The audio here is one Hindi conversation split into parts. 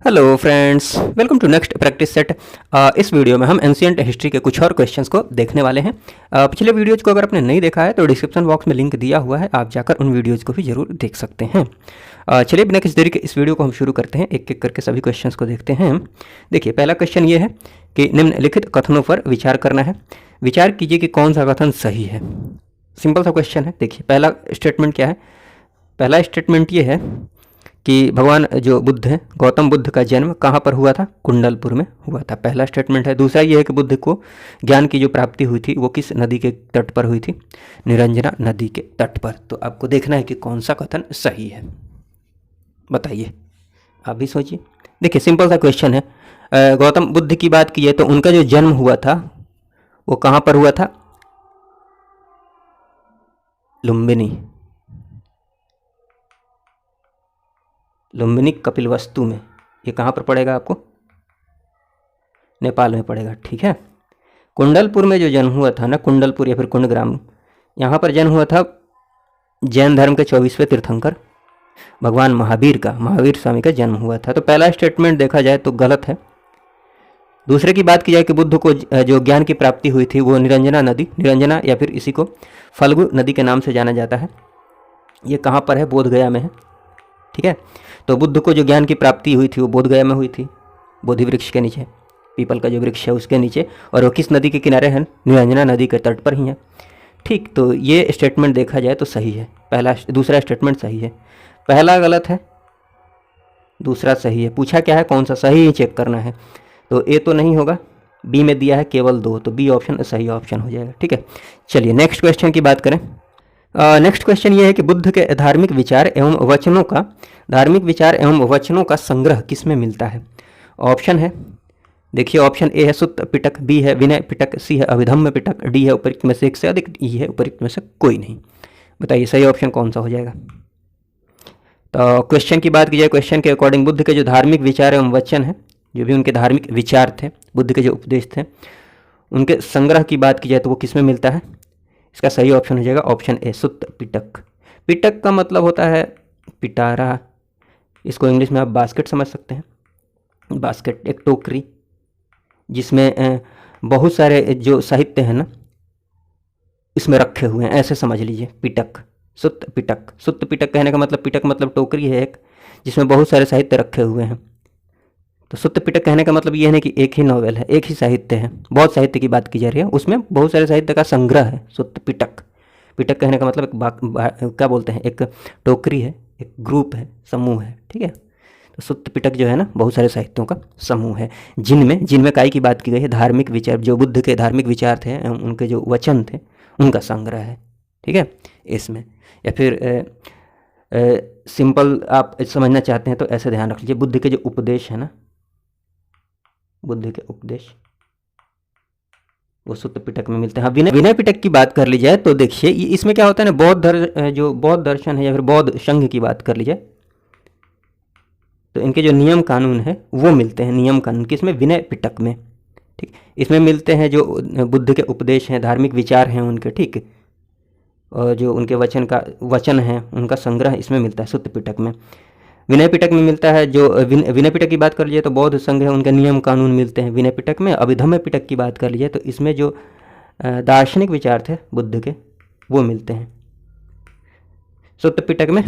Hello friends, welcome to next practice set. इस वीडियो में हम एंशिएंट हिस्ट्री के कुछ और क्वेश्चंस को देखने वाले हैं। पिछले वीडियोज़ को अगर आपने नहीं देखा है तो डिस्क्रिप्शन बॉक्स में लिंक दिया हुआ है, आप जाकर उन वीडियोज़ को भी जरूर देख सकते हैं। चलिए बिना किसी देरी के इस वीडियो को हम शुरू करते हैं, एक एक करके सभी क्वेश्चंस को देखते हैं। देखिए, पहला क्वेश्चन ये है कि निम्नलिखित कथनों पर विचार करना है। विचार कीजिए कि कौन सा कथन सही है। सिंपल सा क्वेश्चन है। देखिए, पहला स्टेटमेंट क्या है। पहला स्टेटमेंट ये है कि भगवान जो बुद्ध हैं, गौतम बुद्ध का जन्म कहाँ पर हुआ था? कुंडलपुर में हुआ था। पहला स्टेटमेंट है। दूसरा ये है कि बुद्ध को ज्ञान की जो प्राप्ति हुई थी वो किस नदी के तट पर हुई थी? निरंजना नदी के तट पर। तो आपको देखना है कि कौन सा कथन सही है, बताइए। आप भी सोचिए। देखिए, सिंपल सा क्वेश्चन है। गौतम बुद्ध की बात की जाए तो उनका जो जन्म हुआ था वो कहाँ पर हुआ था? लुम्बिनी कपिलवस्तु में। ये कहाँ पर पड़ेगा आपको? नेपाल में पड़ेगा, ठीक है। कुंडलपुर में जो जन्म हुआ था ना, कुंडलपुर या फिर कुंडग्राम, यहाँ पर जन्म हुआ था जैन धर्म के 24वें तीर्थंकर भगवान महावीर स्वामी का जन्म हुआ था। तो पहला स्टेटमेंट देखा जाए तो गलत है। दूसरे की बात की जाए कि बुद्ध को जो ज्ञान की प्राप्ति हुई थी वो निरंजना या फिर इसी को फल्गु नदी के नाम से जाना जाता है। ये कहाँ पर है? बोधगया में है, ठीक है। तो बुद्ध को जो ज्ञान की प्राप्ति हुई थी वो बोधगया में हुई थी, बोधि वृक्ष के नीचे, पीपल का जो वृक्ष है उसके नीचे। और वो किस नदी के किनारे है? निरंजना नदी के तट पर ही है, ठीक। तो ये स्टेटमेंट देखा जाए तो सही है। दूसरा स्टेटमेंट सही है। पहला गलत है, दूसरा सही है। पूछा क्या है? कौन सा सही ही चेक करना है। तो ए तो नहीं होगा, बी में दिया है केवल 2, तो बी ऑप्शन सही ऑप्शन हो जाएगा, ठीक है। चलिए नेक्स्ट क्वेश्चन की बात करें। नेक्स्ट क्वेश्चन ये है कि बुद्ध के धार्मिक विचार एवं वचनों का संग्रह किस में मिलता है? ऑप्शन है, देखिए, ऑप्शन ए है सुत्त पिटक, बी है विनय पिटक, सी है अभिधम्म पिटक, डी है उपरोक्त में से एक से अधिक, ई है उपरोक्त में से कोई नहीं। बताइए सही ऑप्शन कौन सा हो जाएगा। तो क्वेश्चन की बात की जाए, क्वेश्चन के अकॉर्डिंग बुद्ध के जो धार्मिक विचार एवं वचन है, जो भी उनके धार्मिक विचार थे, बुद्ध के जो उपदेश थे, उनके संग्रह की बात की जाए तो वो किस में मिलता है? इसका सही ऑप्शन हो जाएगा ऑप्शन ए सुत्त पिटक। पिटक का मतलब होता है पिटारा, इसको इंग्लिश में आप बास्केट समझ सकते हैं। बास्केट एक टोकरी जिसमें बहुत सारे जो साहित्य है ना इसमें रखे हुए हैं, ऐसे समझ लीजिए। पिटक, सुत्त पिटक। सुत्त पिटक कहने का मतलब, पिटक मतलब टोकरी है एक जिसमें बहुत सारे साहित्य रखे हुए हैं। तो सुत्त पिटक कहने का मतलब ये है कि एक ही नॉवेल है, एक ही साहित्य है, बहुत साहित्य की बात की जा रही है, उसमें बहुत सारे साहित्य का संग्रह है। सुत्त पिटक। पिटक कहने का मतलब एक क्या बोलते हैं, एक टोकरी है, एक ग्रुप है, समूह है, ठीक है। तो सुत्त पिटक जो है ना, बहुत सारे साहित्यों का समूह है जिनमें काय की बात की गई है, धार्मिक विचार, जो बुद्ध के धार्मिक विचार थे, उनके जो वचन थे, उनका संग्रह है, ठीक है, इसमें। या फिर सिंपल आप समझना चाहते हैं तो ऐसे ध्यान रख लीजिए, बुद्ध के जो उपदेश है ना, बुद्ध के उपदेश वो सुत्त पिटक में मिलते हैं। हाँ, विनय पिटक की बात कर ली जाए तो देखिए इसमें क्या होता है ना, जो बौद्ध दर्शन है या फिर बौद्ध संघ की बात कर ली जाए तो इनके जो नियम कानून है वो मिलते हैं। नियम कानून किसमें? विनय पिटक में, ठीक। इसमें मिलते हैं जो बुद्ध के उपदेश हैं, धार्मिक विचार हैं उनके, ठीक। और जो उनके वचन है उनका संग्रह इसमें मिलता है सुत्त पिटक में। विनय पिटक में मिलता है जो विनय पिटक की बात कर लीजिए तो बौद्ध संघ है, उनके नियम कानून मिलते हैं विनय पिटक में। अभिधम्म पिटक की बात कर लीजिए तो इसमें जो दार्शनिक विचार थे बुद्ध के वो मिलते हैं। सुत्त पिटक में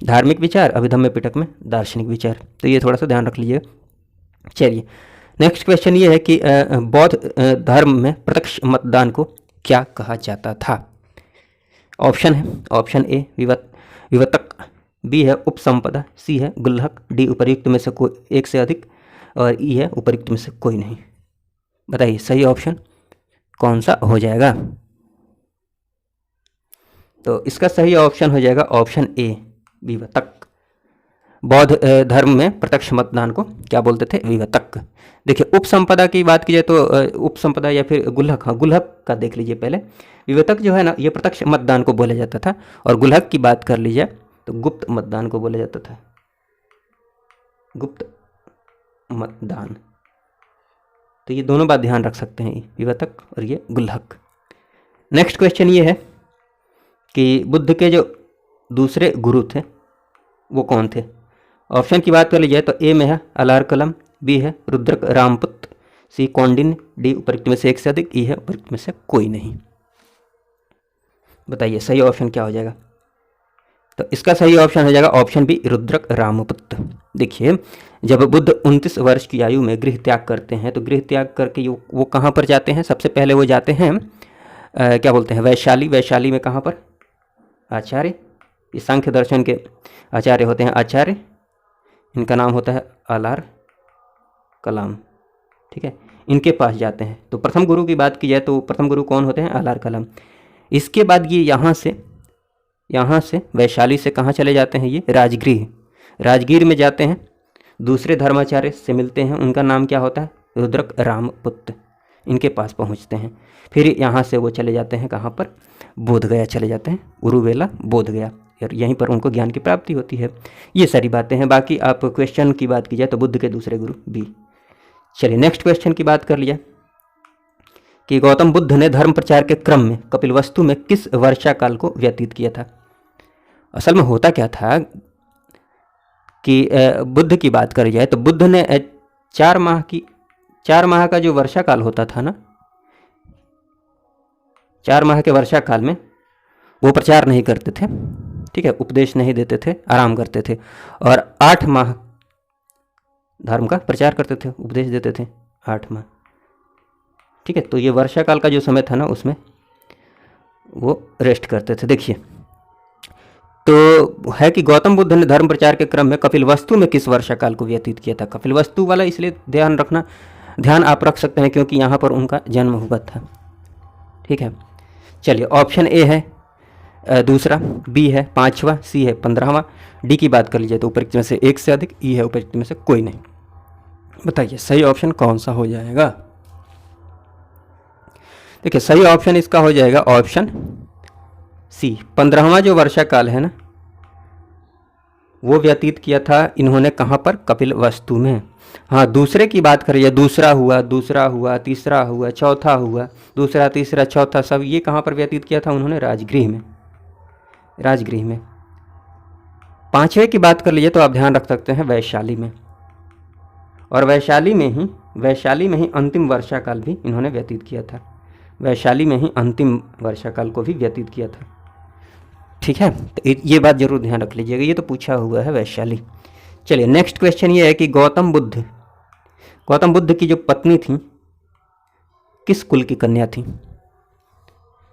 धार्मिक विचार, अभिधम्म पिटक में दार्शनिक विचार। तो ये थोड़ा सा ध्यान रख लीजिएगा। चलिए नेक्स्ट क्वेश्चन ये है कि बौद्ध धर्म में प्रत्यक्ष मतदान को क्या कहा जाता था? ऑप्शन है, ऑप्शन ए विवतक, बी है उपसंपदा, सी है गुल्लक, डी उपर्युक्त में से कोई एक से अधिक, और ई है उपर्युक्त में से कोई नहीं। बताइए सही ऑप्शन कौन सा हो जाएगा। तो इसका सही ऑप्शन हो जाएगा ऑप्शन ए विवतक। बौद्ध धर्म में प्रत्यक्ष मतदान को क्या बोलते थे? विवतक। देखिए उपसंपदा की बात की जाए तो उपसंपदा या फिर गुल्लक, हाँ गुल्लक का देख लीजिए पहले। विवतक जो है ना ये प्रत्यक्ष मतदान को बोला जाता था, और गुल्लक की बात कर लीजिए तो गुप्त मतदान को बोला जाता था, गुप्त मतदान। तो ये दोनों बात ध्यान रख सकते हैं, विवतक और ये गुल्लक। नेक्स्ट क्वेश्चन ये है कि बुद्ध के जो दूसरे गुरु थे वो कौन थे? ऑप्शन की बात कर ली जाए तो ए में है अलार कलम, बी है रुद्रक रामपुत, सी कौंडिन्य, डी उपरोक्त में से एक से अधिक, ई है उपरोक्त में से कोई नहीं। बताइए सही ऑप्शन क्या हो जाएगा। तो इसका सही ऑप्शन हो जाएगा ऑप्शन बी रुद्रक रामपुत। देखिए जब बुद्ध 29 वर्ष की आयु में गृह त्याग करते हैं तो गृह त्याग करके वो कहाँ पर जाते हैं, सबसे पहले वो जाते हैं क्या बोलते हैं वैशाली। वैशाली में कहाँ पर आचार्य, ये सांख्य दर्शन के आचार्य होते हैं आचार्य, इनका नाम होता है अलार कलाम, ठीक है, इनके पास जाते हैं। तो प्रथम गुरु की बात की जाए तो प्रथम गुरु कौन होते हैं, अलार कलाम। इसके बाद ये यहाँ से वैशाली से कहाँ चले जाते हैं, ये राजगृह, राजगीर में जाते हैं, दूसरे धर्माचार्य से मिलते हैं, उनका नाम क्या होता है रुद्रक रामपुत, इनके पास पहुँचते हैं। फिर यहाँ से वो चले जाते हैं कहाँ पर, बोध गया चले जाते हैं, उरुवेला बोध गया, और यहीं पर उनको ज्ञान की प्राप्ति होती है। ये सारी बातें हैं। बाकी आप क्वेश्चन की बात की जाए तो बुद्ध के दूसरे गुरु बी। चलिए नेक्स्ट क्वेश्चन की बात कर लिया कि गौतम बुद्ध ने धर्म प्रचार के क्रम में कपिलवस्तु में किस वर्षा काल को व्यतीत किया था। असल में होता क्या था कि बुद्ध की बात करी जाए तो बुद्ध ने 4 माह का जो वर्षा काल होता था ना, 4 माह के वर्षा काल में वो प्रचार नहीं करते थे, ठीक है, उपदेश नहीं देते थे, आराम करते थे, और 8 माह धर्म का प्रचार करते थे, उपदेश देते थे 8 माह, ठीक है। तो ये वर्षा काल का जो समय था ना उसमें वो रेस्ट करते थे। देखिए तो है कि गौतम बुद्ध ने धर्म प्रचार के क्रम में कपिलवस्तु में किस वर्षा काल को व्यतीत किया था। कपिलवस्तु वाला इसलिए ध्यान आप रख सकते हैं क्योंकि यहाँ पर उनका जन्म हुआ था, ठीक है। चलिए ऑप्शन ए है दूसरा, बी है 5वां, सी है 15वां, डी की बात कर लीजिए तो उपरोक्त में से एक से अधिक, ई है उपरोक्त में से कोई नहीं। बताइए सही ऑप्शन कौन सा हो जाएगा। देखिए सही ऑप्शन इसका हो जाएगा ऑप्शन सी, 15वां जो वर्षा काल है ना वो व्यतीत किया था इन्होंने कहाँ पर, कपिलवस्तु में। हाँ दूसरे की बात करिए, दूसरा हुआ, तीसरा हुआ, चौथा हुआ, दूसरा तीसरा चौथा सब ये कहाँ पर व्यतीत किया था उन्होंने, राजगृह में। 5वें की बात कर लीजिए तो आप ध्यान रख सकते हैं वैशाली में, और वैशाली में ही अंतिम वर्षा काल भी इन्होंने व्यतीत किया था, वैशाली में ही अंतिम वर्षा काल को भी व्यतीत किया था, ठीक है। तो ये बात जरूर ध्यान रख लीजिएगा, ये तो पूछा हुआ है वैशाली। चलिए नेक्स्ट क्वेश्चन ये है कि गौतम बुद्ध की जो पत्नी थी किस कुल की कन्या थी।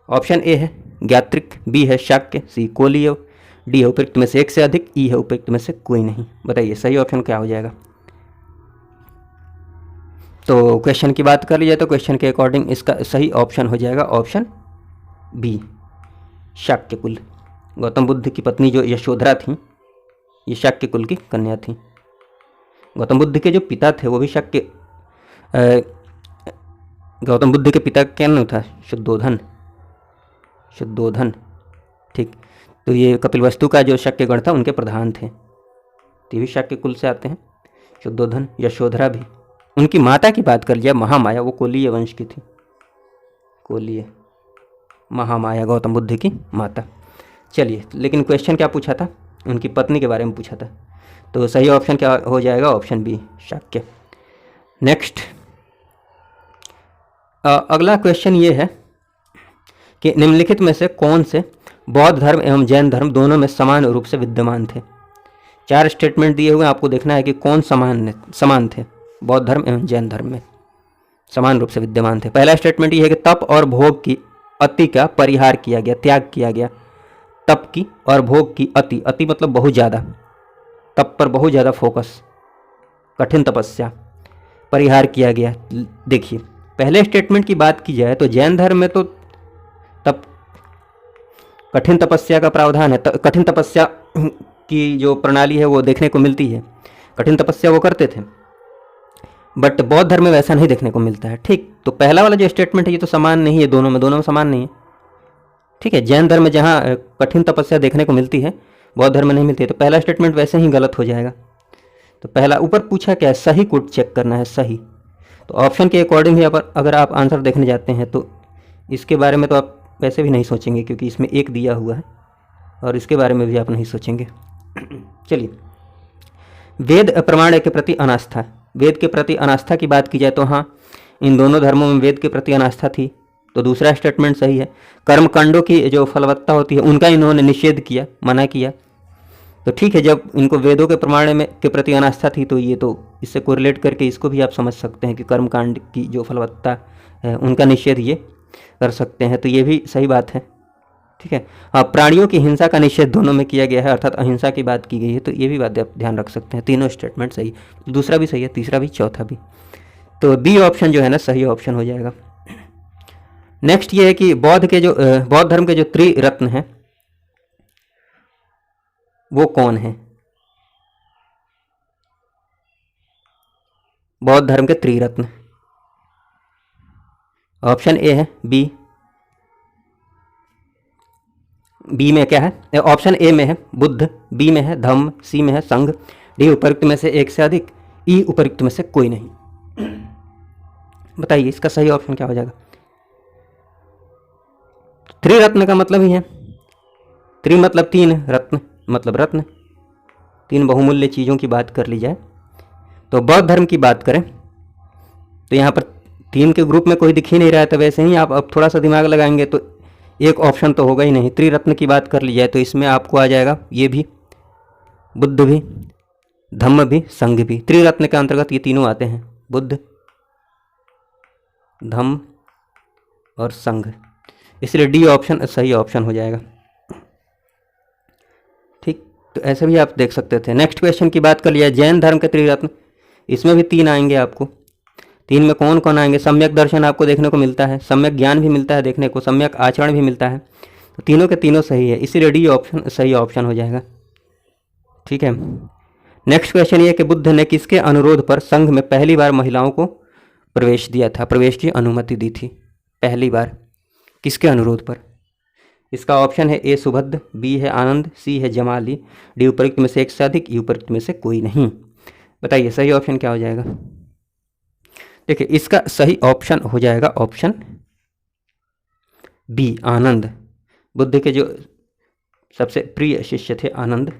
ऑप्शन ए है ज्ञात्रिक, बी है शाक्य, सी कोलीय, डी है उपरोक्त में से एक से अधिक, ई है उपरोक्त में से कोई नहीं। बताइए सही ऑप्शन क्या हो जाएगा। तो क्वेश्चन की बात कर लीजिए तो क्वेश्चन के अकॉर्डिंग इसका सही ऑप्शन हो जाएगा ऑप्शन बी, शाक्य कुल। गौतम बुद्ध की पत्नी जो यशोधरा थी ये शाक्य कुल की कन्या थी। गौतम बुद्ध के जो पिता थे वो भी शाक्य, गौतम बुद्ध के पिता का क्या नाम था, शुद्धोधन, ठीक। तो ये कपिलवस्तु का जो शाक्यगण था उनके प्रधान थे, तो भी शाक्य कुल से आते हैं, शुद्धोधन, यशोधरा भी। उनकी माता की बात कर लिया महामाया, वो कोलीय वंश की थी, कोलीय महामाया गौतम बुद्ध की माता। चलिए लेकिन क्वेश्चन क्या पूछा था, उनकी पत्नी के बारे में पूछा था, तो सही ऑप्शन क्या हो जाएगा ऑप्शन बी, शाक्य। नेक्स्ट अगला क्वेश्चन ये है कि निम्नलिखित में से कौन से बौद्ध धर्म एवं जैन धर्म दोनों में समान रूप से विद्यमान थे। 4 स्टेटमेंट दिए हुए, आपको देखना है कि कौन समान थे बौद्ध धर्म एवं जैन धर्म में समान रूप से विद्यमान थे। पहला स्टेटमेंट ये है कि तप और भोग की अति का परिहार किया गया, त्याग किया गया। तप की और भोग की अति मतलब बहुत ज़्यादा, तप पर बहुत ज़्यादा फोकस, कठिन तपस्या, परिहार किया गया। देखिए पहले स्टेटमेंट की बात की जाए तो जैन धर्म में तो तप कठिन तपस्या का प्रावधान है, कठिन तपस्या की जो प्रणाली है वो देखने को मिलती है, कठिन तपस्या वो करते थे, बट बौद्ध धर्म में वैसा नहीं देखने को मिलता है, ठीक। तो पहला वाला जो स्टेटमेंट है ये तो समान नहीं है, दोनों में समान नहीं है, ठीक है। जैन धर्म में जहाँ कठिन तपस्या देखने को मिलती है बौद्ध धर्म में नहीं मिलती है, तो पहला स्टेटमेंट वैसे ही गलत हो जाएगा। तो पहला ऊपर पूछा क्या है, सही कोड चेक करना है, सही। तो ऑप्शन के अकॉर्डिंग ही अगर आप आंसर देखने जाते हैं तो इसके बारे में तो आप वैसे भी नहीं सोचेंगे क्योंकि इसमें 1 दिया हुआ है, और इसके बारे में भी आप नहीं सोचेंगे। चलिए वेद प्रमाण के प्रति अनास्था, वेद के प्रति अनास्था की बात की जाए तो हाँ, इन दोनों धर्मों में वेद के प्रति अनास्था थी, तो दूसरा स्टेटमेंट सही है। कर्मकांडों की जो फलवत्ता होती है उनका इन्होंने निषेध किया, मना किया, तो ठीक है। जब इनको वेदों के प्रमाण में के प्रति अनास्था थी तो ये तो इससे कोरिलेट करके इसको भी आप समझ सकते हैं कि कर्मकांड की जो फलवत्ता है उनका निषेध ये कर सकते हैं, तो ये भी सही बात है, ठीक है। हाँ, प्राणियों की हिंसा का निषेध दोनों में किया गया है, अर्थात अहिंसा की बात की गई है, तो ये भी बात आप ध्यान रख सकते हैं। तीनों स्टेटमेंट सही, दूसरा भी सही है, तीसरा भी, चौथा भी, तो बी ऑप्शन जो है ना सही ऑप्शन हो जाएगा। नेक्स्ट ये है कि बौद्ध धर्म के जो त्रिरत्न हैं वो कौन है? बौद्ध धर्म के त्रिरत्न, ऑप्शन ए है बी में क्या है? ऑप्शन ए में है बुद्ध, बी में है धम्म, सी में है संघ, डी उपरोक्त में से एक से अधिक, ई उपरोक्त में से कोई नहीं। बताइए इसका सही ऑप्शन क्या हो जाएगा? त्रिरत्न का मतलब ही है, त्रि मतलब तीन, रत्न मतलब रत्न, तीन बहुमूल्य चीज़ों की बात कर ली जाए तो बौद्ध धर्म की बात करें तो यहाँ पर तीन के ग्रुप में कोई दिख ही नहीं रहा है, तो वैसे ही आप अब थोड़ा सा दिमाग लगाएंगे तो एक ऑप्शन तो होगा ही नहीं। त्रिरत्न की बात कर ली जाए तो इसमें आपको आ जाएगा ये भी, बुद्ध भी, धम्म भी, संघ भी। त्रिरत्न के अंतर्गत ये तीनों आते हैं, बुद्ध, धम्म और संघ, इसलिए डी ऑप्शन सही ऑप्शन हो जाएगा, ठीक। तो ऐसे भी आप देख सकते थे। नेक्स्ट क्वेश्चन की बात कर लिया, जैन धर्म के त्रिरत्न, इसमें भी तीन आएंगे आपको। तीन में कौन कौन आएंगे? सम्यक दर्शन आपको देखने को मिलता है, सम्यक ज्ञान भी मिलता है देखने को, सम्यक आचरण भी मिलता है, तो तीनों के तीनों सही है, इसीलिए डी ऑप्शन सही ऑप्शन हो जाएगा, ठीक है। नेक्स्ट क्वेश्चन ये कि बुद्ध ने किसके अनुरोध पर संघ में पहली बार महिलाओं को प्रवेश दिया था, प्रवेश की अनुमति दी थी पहली बार, किसके अनुरोध पर? इसका ऑप्शन है ए सुभद्र, बी है आनंद, सी है जमाली, डी उपरोक्त में से एक से अधिक, ई उपरोक्त में से कोई नहीं। बताइए सही ऑप्शन क्या हो जाएगा? देखिए इसका सही ऑप्शन हो जाएगा ऑप्शन बी, आनंद। बुद्ध के जो सबसे प्रिय शिष्य थे आनंद,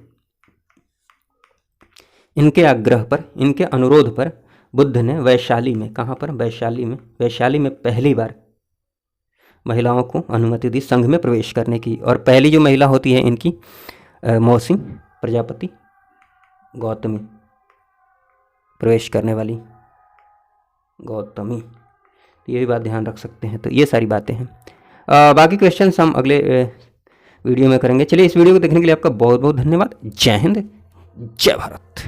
इनके आग्रह पर, इनके अनुरोध पर बुद्ध ने वैशाली में, कहाँ पर? वैशाली में पहली बार महिलाओं को अनुमति दी संघ में प्रवेश करने की। और पहली जो महिला होती है इनकी मौसी प्रजापति गौतमी, प्रवेश करने वाली गौतमी, ये भी बात ध्यान रख सकते हैं। तो ये सारी बातें हैं, बाकी क्वेश्चंस हम अगले वीडियो में करेंगे। चलिए इस वीडियो को देखने के लिए आपका बहुत बहुत धन्यवाद। जय हिंद, जय भारत।